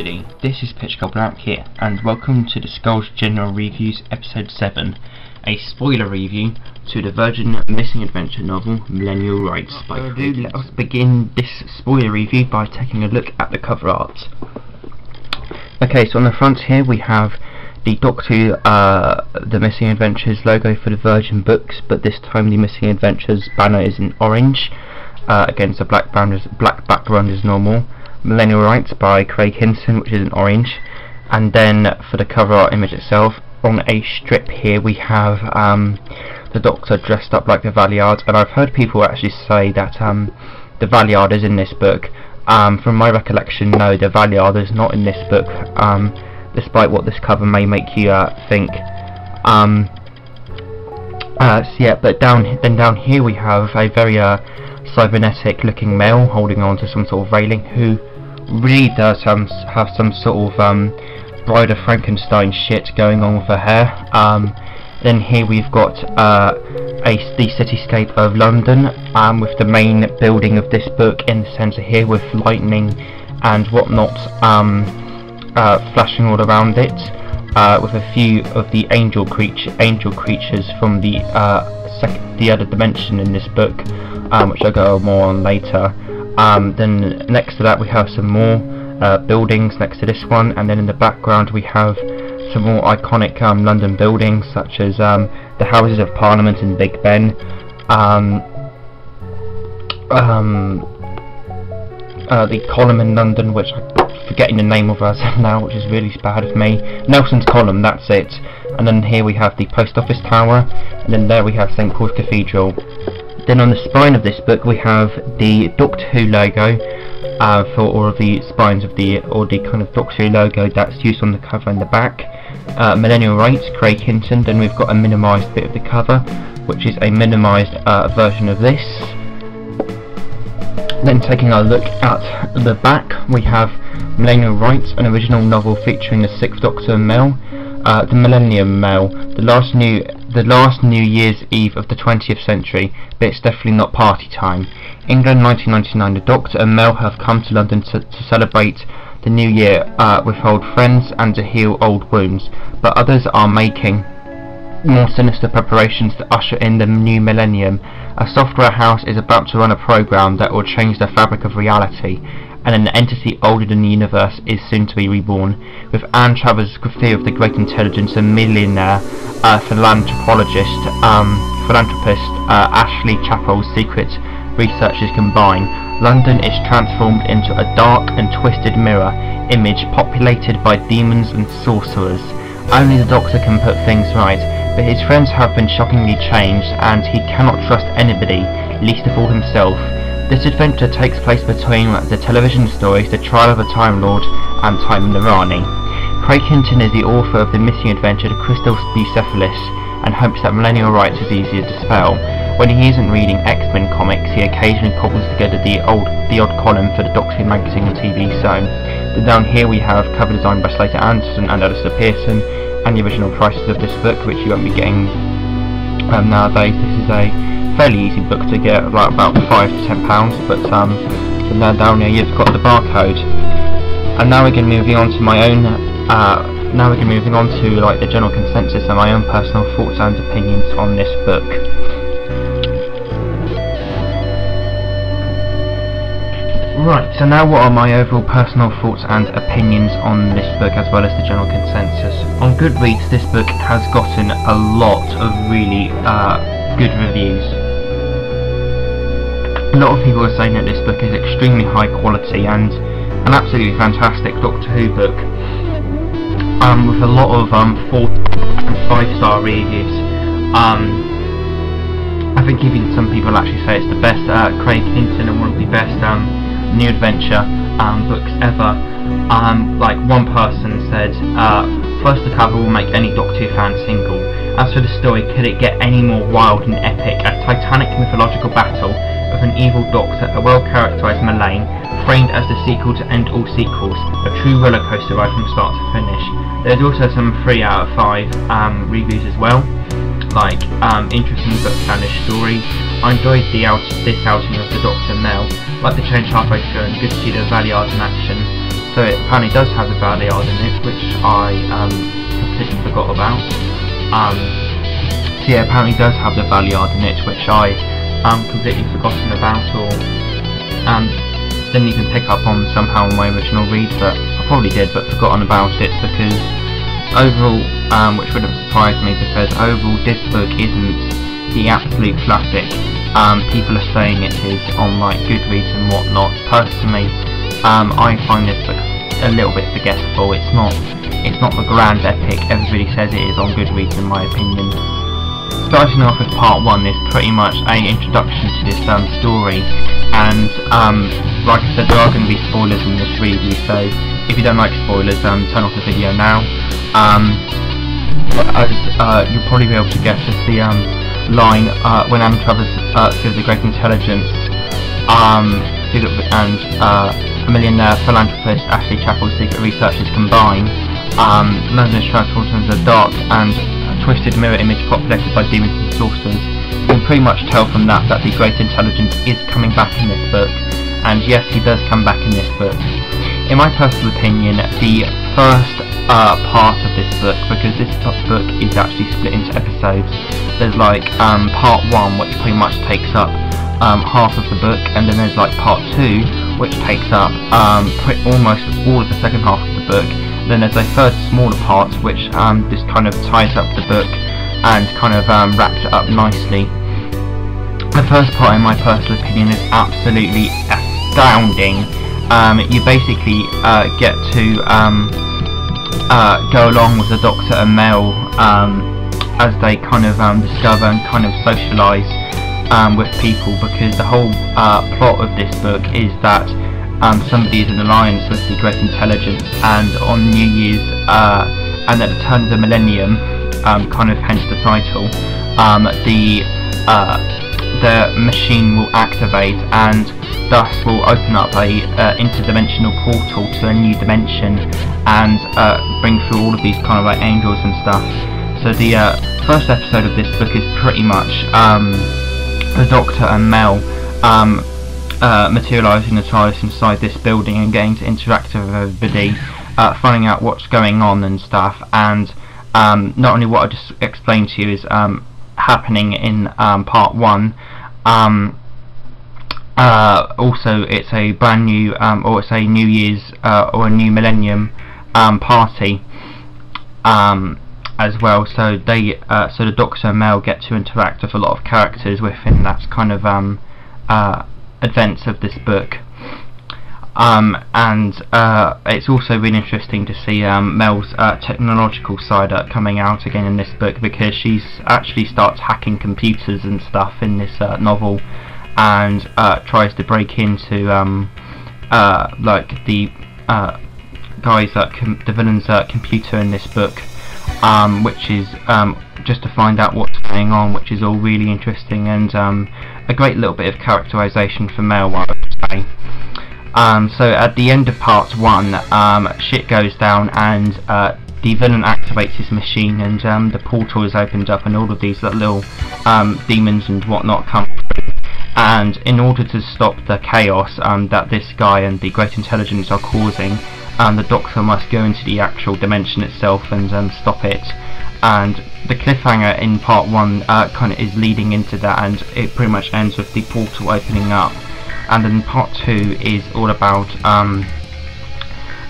everybody, this is Pitch Black here, and welcome to the Skulls General Reviews Episode 7, a spoiler review to the Virgin Missing Adventure novel Millennial Rites by Craig. Let us begin this spoiler review by taking a look at the cover art. Okay, so on the front here we have the Doctor the Missing Adventures logo for the Virgin books, but this time the Missing Adventures banner is in orange, against a black background as normal. Millennial Rites by Craig Hinton, which is in orange, and then for the cover art image itself, on a strip here we have the Doctor dressed up like the Valeyard, and I've heard people actually say that the Valeyard is in this book. From my recollection, no, the Valeyard is not in this book, despite what this cover may make you think. So yeah, but down here we have a very cybernetic looking male holding on to some sort of railing, who really does have some sort of Bride of Frankenstein shit going on with her hair. Then here we've got the cityscape of London, with the main building of this book in the centre here, with lightning and whatnot flashing all around it, with a few of the angel creatures from the other dimension in this book, which I'll go more on later. Then next to that we have some more buildings next to this one, and then in the background we have some more iconic London buildings, such as the Houses of Parliament and Big Ben, the column in London, which I'm forgetting the name of as now, which is really bad of me. Nelson's Column, that's it. And then here we have the Post Office Tower, and then there we have St Paul's Cathedral. Then on the spine of this book we have the Doctor Who logo, for all of the spines of the kind of Doctor Who logo that's used on the cover and the back. Millennial Rites, Craig Hinton. Then we've got a minimised bit of the cover, which is a minimised version of this. Then taking a look at the back, we have Millennial Rites, an original novel featuring the 6th Doctor Mel, the Millennium Mel, the last New Year's Eve of the 20th century, but it's definitely not party time. England 1999, the Doctor and Mel have come to London to celebrate the new year with old friends and to heal old wounds, but others are making more sinister preparations to usher in the new millennium. A software house is about to run a program that will change the fabric of reality, and an entity older than the universe is soon to be reborn. With Anne Travers' fear of the great intelligence and millionaire philanthropist Ashley Chappell's secret researchers combine, London is transformed into a dark and twisted mirror image populated by demons and sorcerers. Only the Doctor can put things right, but his friends have been shockingly changed, and he cannot trust anybody, least of all himself. This adventure takes place between the television stories The Trial of a Time Lord and Time in the Rani. Craig Hinton is the author of the missing adventure The Crystal Bucephalus, and hopes that Millennial Rites is easier to spell. When he isn't reading X-Men comics, he occasionally cobbles together the odd column for the Doctor Who magazine or TV zone. Then down here we have cover design by Slater Anderson and Alistair Pearson, and the original prices of this book, which you won't be getting nowadays. This is a fairly easy book to get, like about £5 to £10, but then down here you've got the barcode. And now we're moving on to my own. Now we're moving on to like the general consensus and my own personal thoughts and opinions on this book. Right, so now what are my overall personal thoughts and opinions on this book, as well as the general consensus. On Goodreads, this book has gotten a lot of really good reviews. A lot of people are saying that this book is extremely high quality and an absolutely fantastic Doctor Who book, with a lot of 4 and 5-star reviews. I think even some people actually say it's the best Craig Hinton and one of the best new adventure books ever. Like one person said, first the cover will make any Doctor Who fan single. As for the story, could it get any more wild and epic? A titanic mythological battle with an evil Doctor, a well-characterised Malaine, framed as the sequel to end all sequels, a true rollercoaster ride from start to finish. There's also some 3 out of 5 reviews as well, like interesting but stylish story. I enjoyed this outing of the Doctor Mel, like the change halfway through, and good to see the Valeyard in action. so it apparently does have the Valiard in it, which I completely forgot about. So yeah, apparently does have the Valiard in it, which I completely forgotten about, or didn't even pick up on somehow in my original read, but I probably did, but forgotten about it, because overall, which wouldn't surprise me, because overall this book isn't the absolute classic people are saying it is on like Goodreads and whatnot. Personally, I find this book a little bit forgettable. It's not the grand epic everybody says it is on Goodreads, in my opinion. Starting off with part 1 is pretty much an introduction to this story, and like I said, there are going to be spoilers in this review, so if you don't like spoilers, turn off the video now. As you'll probably be able to guess, is the line when Anne travels through the great intelligence and a millionaire philanthropist Ashley Chapel's secret researchers combine. London is transformed into a dark and twisted mirror image populated by demons and sorcerers. You can pretty much tell from that the great intelligence is coming back in this book, and yes, he does come back in this book. In my personal opinion, the first part of this book, because this book is actually split into episodes, there's like part 1, which pretty much takes up half of the book, and then there's like part 2, which takes up almost all of the second half of the book. Then there's a third smaller part which just kind of ties up the book and kind of wraps it up nicely. The first part, in my personal opinion, is absolutely astounding. You basically get to go along with the Doctor and Mel as they kind of discover and kind of socialise with people, because the whole plot of this book is that somebody is in alliance with the Great Intelligence, and on New Year's and at the turn of the millennium, kind of hence the title, the machine will activate and thus will open up a interdimensional portal to a new dimension and bring through all of these kind of like angels and stuff. So the first episode of this book is pretty much the Doctor and Mel materialising the TARDIS inside this building and getting to interact with everybody, finding out what's going on and stuff, and not only what I just explained to you is happening in part 1, also it's a brand new, or it's a New Year's or a new Millennium party as well, so they so the Doctor and Mel get to interact with a lot of characters within that kind of events of this book, and it's also really interesting to see Mel's technological side coming out again in this book, because she actually starts hacking computers and stuff in this novel, and tries to break into like the guys the villain's computer in this book, which is just to find out what's going on, which is all really interesting, and a great little bit of characterisation for Mel, I would say. So at the end of part 1, shit goes down, and the villain activates his machine, and the portal is opened up, and all of these little demons and whatnot come through. And in order to stop the chaos that this guy and the Great Intelligence are causing, the Doctor must go into the actual dimension itself and stop it. And the cliffhanger in part 1 kind of is leading into that, and it pretty much ends with the portal opening up. And then part 2 is all about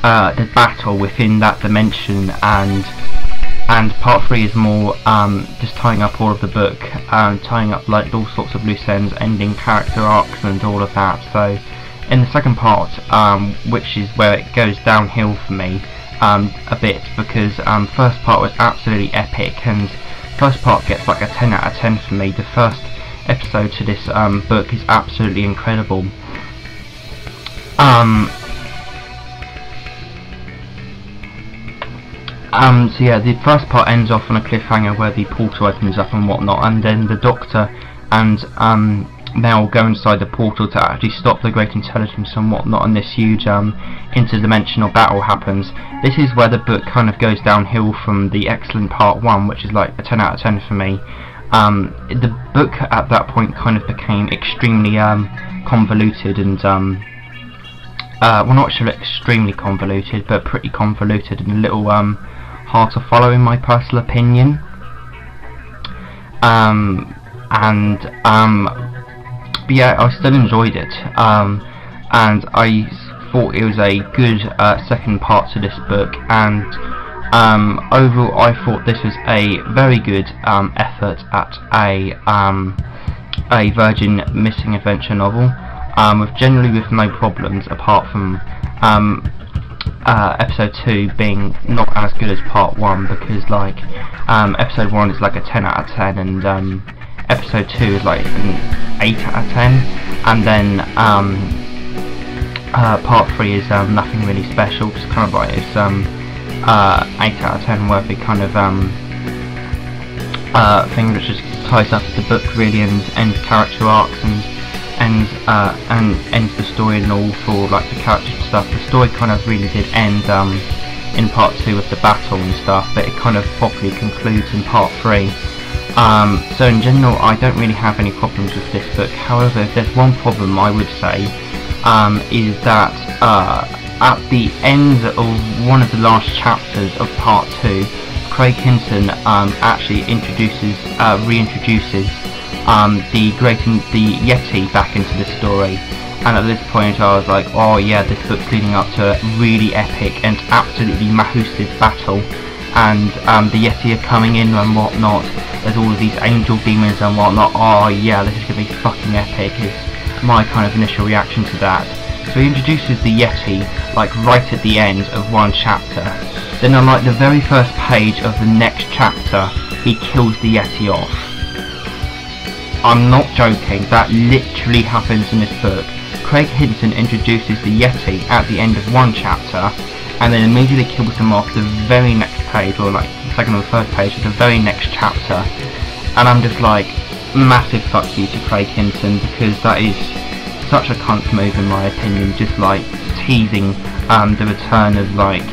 the battle within that dimension, and part 3 is more just tying up all of the book, tying up like all sorts of loose ends, ending character arcs and all of that. So in the second part, which is where it goes downhill for me a bit, because first part was absolutely epic, and first part gets like a 10 out of 10 for me. The first episode to this book is absolutely incredible. So yeah, the first part ends off on a cliffhanger where the portal opens up and whatnot, and then the Doctor and Mel go inside the portal to actually stop the Great Intelligence and whatnot, and this huge interdimensional battle happens. This is where the book kind of goes downhill from the excellent part 1, which is like a 10 out of 10 for me. The book at that point kind of became extremely convoluted and well, not sure extremely convoluted, but pretty convoluted and a little hard to follow in my personal opinion. But yeah, I still enjoyed it, and I thought it was a good second part to this book, and overall I thought this was a very good effort at a Virgin missing adventure novel, generally with no problems, apart from episode 2 being not as good as part 1, because like episode 1 is like a 10 out of 10, and episode 2 is like an 8 out of 10, and then part 3 is nothing really special, just kind of like it's 8 out of 10 worthy kind of thing that just ties up the book really, and ends character arcs and ends the story and all for like the character stuff. The story kind of really did end in part 2 with the battle and stuff, but it kind of properly concludes in part 3. So in general I don't really have any problems with this book. However, if there's one problem I would say is that at the end of one of the last chapters of part 2, Craig Hinton actually reintroduces the Yeti back into the story, and at this point I was like, oh yeah, this book's leading up to a really epic and absolutely massive battle, and the Yeti are coming in and whatnot. There's all of these angel demons and whatnot. Oh yeah, this is gonna be fucking epic, is my kind of initial reaction to that. So he introduces the Yeti like right at the end of one chapter. Then on like the very first page of the next chapter, he kills the Yeti off. I'm not joking, that literally happens in this book. Craig Hinton introduces the Yeti at the end of one chapter, and then immediately kills him off the very next page, or like the second or third page of the very next chapter. And I'm just like, massive fuck you to Craig Hinton, because that is such a cunt move in my opinion, just like teasing the return of like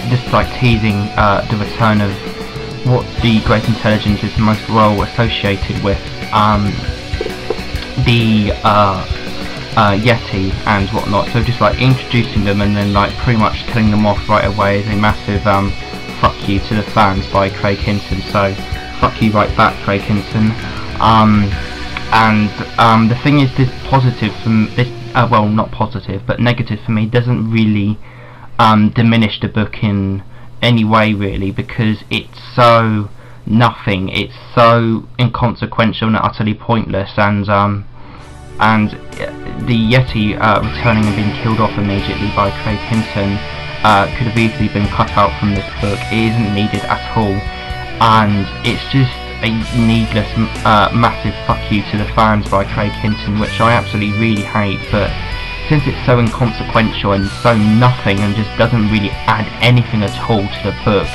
just like teasing the return of what the Great Intelligence is most well associated with, the Yeti and whatnot. So just like introducing them and then like pretty much killing them off right away is a massive fuck you to the fans by Craig Hinton. So fuck you right back, Craig Hinton. The thing is, this positive from this, well, not positive, but negative for me, doesn't really diminish the book in any way really, because it's so nothing, it's so inconsequential and utterly pointless, and the Yeti returning and being killed off immediately by Craig Hinton could have easily been cut out from this book. It isn't needed at all, and it's just a needless massive fuck you to the fans by Craig Hinton, which I absolutely really hate. But since it's so inconsequential and so nothing and just doesn't really add anything at all to the book,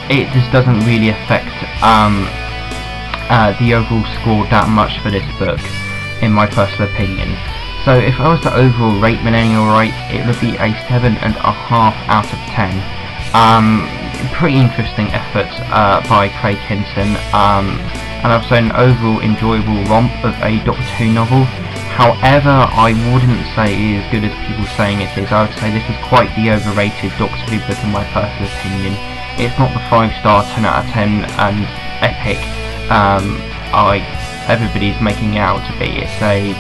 it just doesn't really affect the overall score that much for this book, in my personal opinion. So if I was to overall rate Millennial Rites, it would be a 7.5 out of 10. Pretty interesting effort by Craig Hinton, and also an overall enjoyable romp of a Doctor Who novel. However, I wouldn't say it is as good as people saying it is. I would say this is quite the overrated Doctor Who book in my personal opinion. It's not the 5-star 10 out of 10 and epic everybody's making out to be. It's a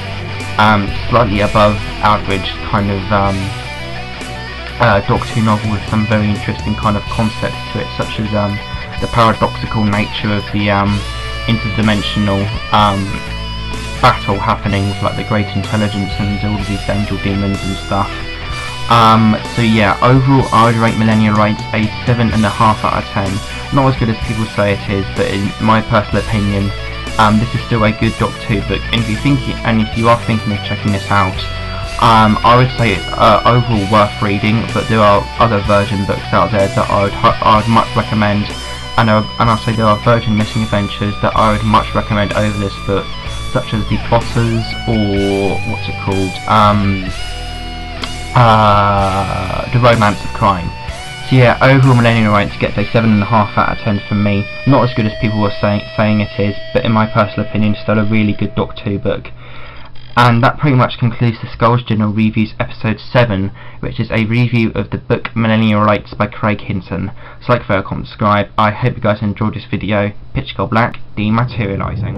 slightly above average kind of Doctor Who novel with some very interesting kind of concepts to it, such as the paradoxical nature of the interdimensional battle happening with like the Great Intelligence and all of these angel demons and stuff. So yeah, overall I would rate Millennial Rites a 7.5 out of 10. Not as good as people say it is, but in my personal opinion, this is still a good Doctor Who book. And if you are thinking of checking this out, I would say it's overall worth reading, but there are other Virgin books out there that I would much recommend, and I'll say there are Virgin Missing Adventures that I would much recommend over this book, such as The Plotters, or what's it called, The Romance of Crime. So yeah, overall Millennial Rites gets a 7.5 out of 10 from me. Not as good as people were saying it is, but in my personal opinion still a really good Doctor Who book. And that pretty much concludes the Skulls Journal Reviews episode 7, which is a review of the book Millennial Rites by Craig Hinton. So like, fair, comment, subscribe. I hope you guys enjoyed this video. Pitch Gold Black, dematerializing.